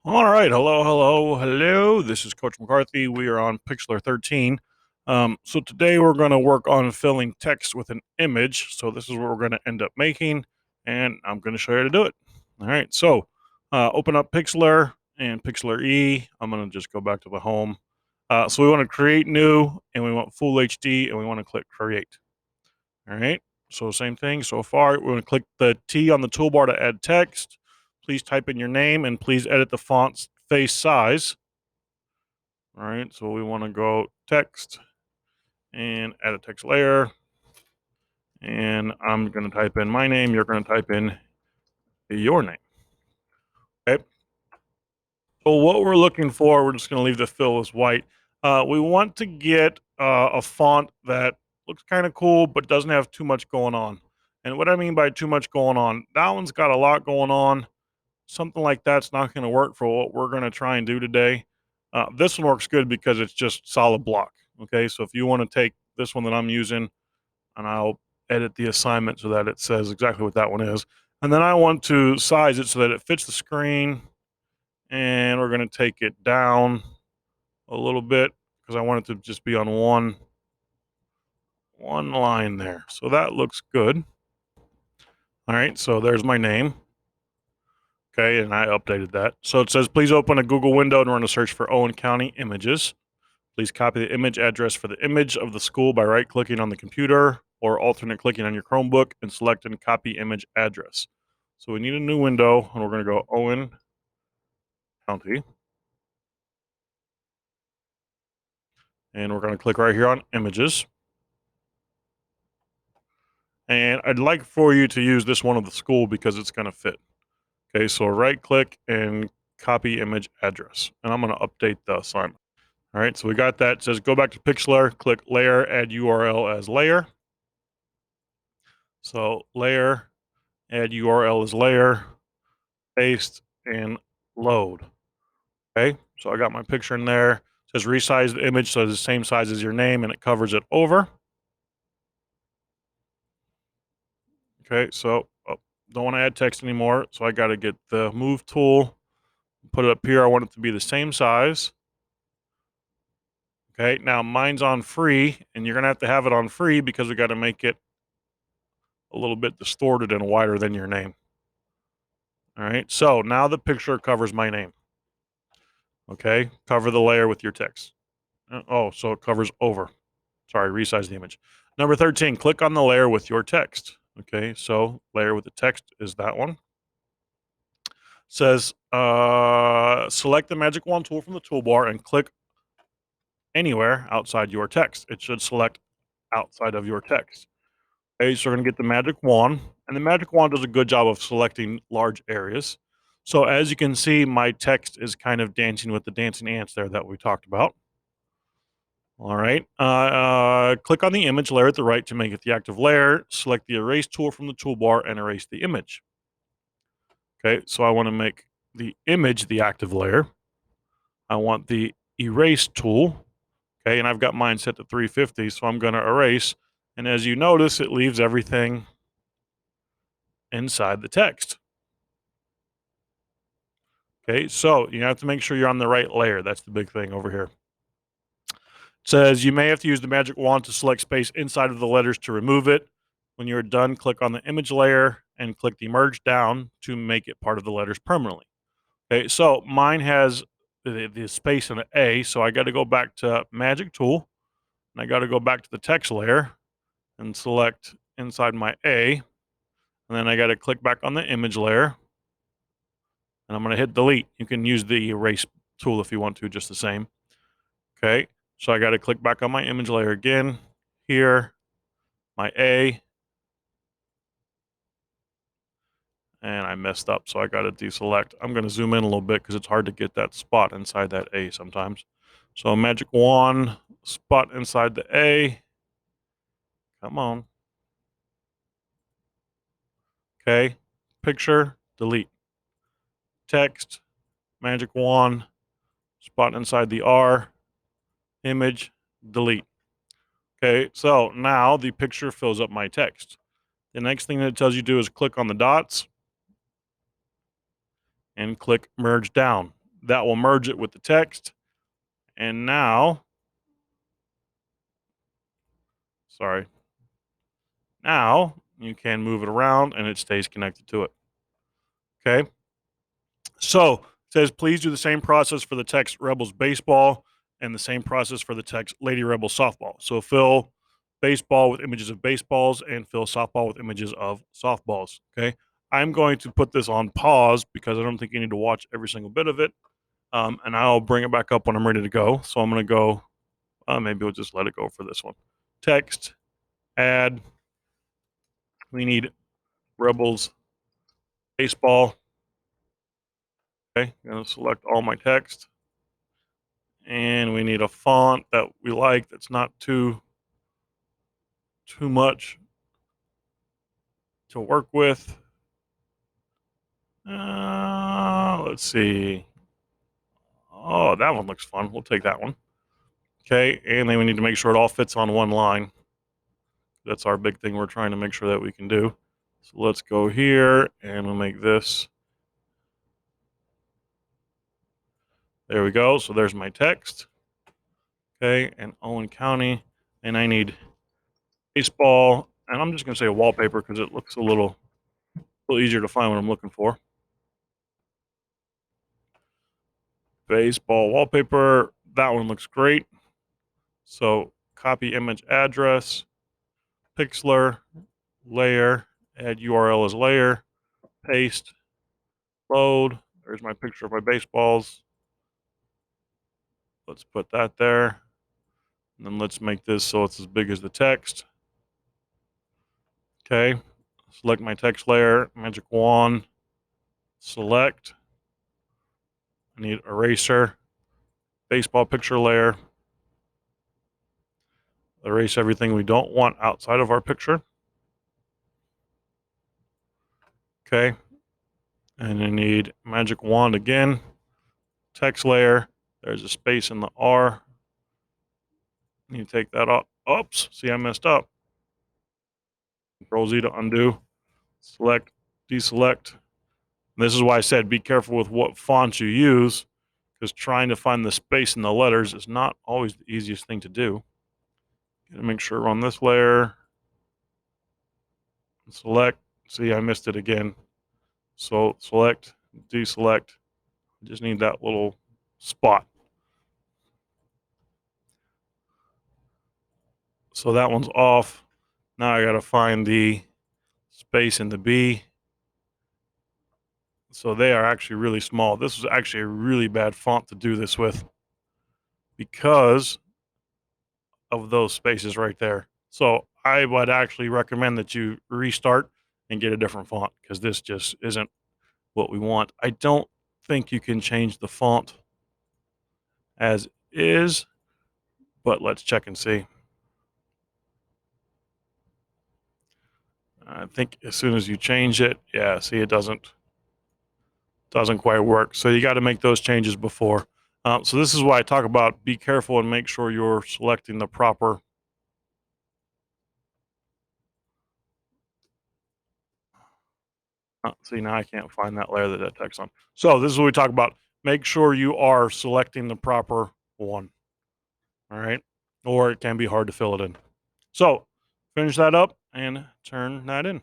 All right, hello. This is Coach McCarthy. We are on Pixlr 13. So today we're going to work on filling text with an image. So this is what we're going to end up making, and I'm going to show you how to do it. All right, so open up Pixlr and Pixlr E. I'm going to just go back to the home. So we want to create new, and we want full HD, and we want to click create. All right, so same thing so far. We're going to click the T on the toolbar to add text. Please type in your name and please edit the font's face size. All right, so we want to go text and add a text layer. And I'm going to type in my name. You're going to type in your name. Okay. So what we're looking for, we're just going to leave the fill as white. We want to get a font that looks kind of cool, but doesn't have too much going on. And what I mean by too much going on, that one's got a lot going on. Something like that's not going to work for what we're going to try and do today. This one works good because it's just solid block. Okay, so if you want to take this one that I'm using, and I'll edit the assignment so that it says exactly what that one is, and then I want to size it so that it fits the screen, and we're going to take it down a little bit because I want it to just be on one line there. So that looks good. All right, so there's my name. Okay, and I updated that. So it says, please open a Google window and run a search for Owen County images. Please copy the image address for the image of the school by right-clicking on the computer or alternate clicking on your Chromebook and selecting copy image address. So we need a new window, and we're going to go Owen County. And we're going to click right here on images. And I'd like for you to use this one of the school because it's going to fit. Okay, so right-click and copy image address. And I'm going to update the assignment. All right, so we got that. It says go back to Pixlr, click layer, add URL as layer. So layer, add URL as layer, paste, and load. Okay, so I got my picture in there. It says resize the image so it's the same size as your name and it covers it over. Okay, so don't want to add text anymore. So I got to get the move tool, put it up here. I want it to be the same size. Okay, now mine's on free, and you're going to have it on free because we got to make it a little bit distorted and wider than your name. All right, so now the picture covers my name. Okay, cover the layer with your text. Oh, so it covers over. Sorry, resize the image. Number 13, click on the layer with your text. Okay, so layer with the text is that one. Says select the magic wand tool from the toolbar and click anywhere outside your text. It should select outside of your text. Okay, so we're going to get the magic wand, and the magic wand does a good job of selecting large areas. So as you can see, my text is kind of dancing with the dancing ants there that we talked about. All right. Click on the image layer at the right to make it the active layer. Select the erase tool from the toolbar and erase the image. Okay, so I want to make the image the active layer. I want the erase tool. Okay, and I've got mine set to 350, so I'm going to erase. And as you notice, it leaves everything inside the text. Okay, so you have to make sure you're on the right layer. That's the big thing over here. It says you may have to use the magic wand to select space inside of the letters to remove it. When you're done, click on the image layer and click the merge down to make it part of the letters permanently. Okay, so mine has the space and an A, so I got to go back to magic tool, and I got to go back to the text layer and select inside my A, and then I got to click back on the image layer, and I'm going to hit delete. You can use the erase tool if you want to, just the same. Okay, so I got to click back on my image layer again, here, my A, and I messed up, so I got to deselect. I'm going to zoom in a little bit because it's hard to get that spot inside that A sometimes. So magic wand, spot inside the A. Come on. Okay, picture, delete. Text, magic wand, spot inside the R, image, delete. Okay, so now the picture fills up my text. The next thing that it tells you to do is click on the dots and click merge down. That will merge it with the text. And now, now you can move it around and it stays connected to it. Okay. So it says, please do the same process for the text Rebels baseball and the same process for the text Lady Rebels softball. So fill baseball with images of baseballs and fill softball with images of softballs. Okay. I'm going to put this on pause because I don't think you need to watch every single bit of it. And I'll bring it back up when I'm ready to go. So I'm going to go, maybe we'll just let it go for this one. Text, add, we need Rebels baseball. Okay, I'm going to select all my text. And we need a font that we like that's not too much to work with. Let's see. Oh, that one looks fun. We'll take that one. Okay, and then we need to make sure it all fits on one line. That's our big thing we're trying to make sure that we can do. So let's go here and we'll make this. There we go. So there's my text. Okay, and Owen County. And I need baseball. And I'm just going to say a wallpaper because it looks a little easier to find what I'm looking for. Baseball wallpaper. That one looks great. So copy image address, Pixlr, layer, add URL as layer, paste, load. There's my picture of my baseballs. Let's put that there. And then let's make this so it's as big as the text. Okay. Select my text layer, magic wand, select. I need eraser, baseball picture layer. Erase everything we don't want outside of our picture. Okay. And I need magic wand again, text layer. There's a space in the R. You take that off. Oops, see, I messed up. Control Z to undo. Select, deselect. This is why I said be careful with what fonts you use, because trying to find the space in the letters is not always the easiest thing to do. Gotta make sure we're on this layer. Select. See, I missed it again. So select, deselect. I just need that little spot. So that one's off. Now I gotta find the space in the B. So they are actually really small. This is actually a really bad font to do this with because of those spaces right there. So I would actually recommend that you restart and get a different font because this just isn't what we want. I don't think you can change the font as is, but let's check and see. I think as soon as you change it, yeah, see, it doesn't quite work. So you got to make those changes before. So this is why I talk about be careful and make sure you're selecting the proper. See, now I can't find that layer that text on. So this is what we talk about. Make sure you are selecting the proper one. All right. Or it can be hard to fill it in. So finish that up and turn that in.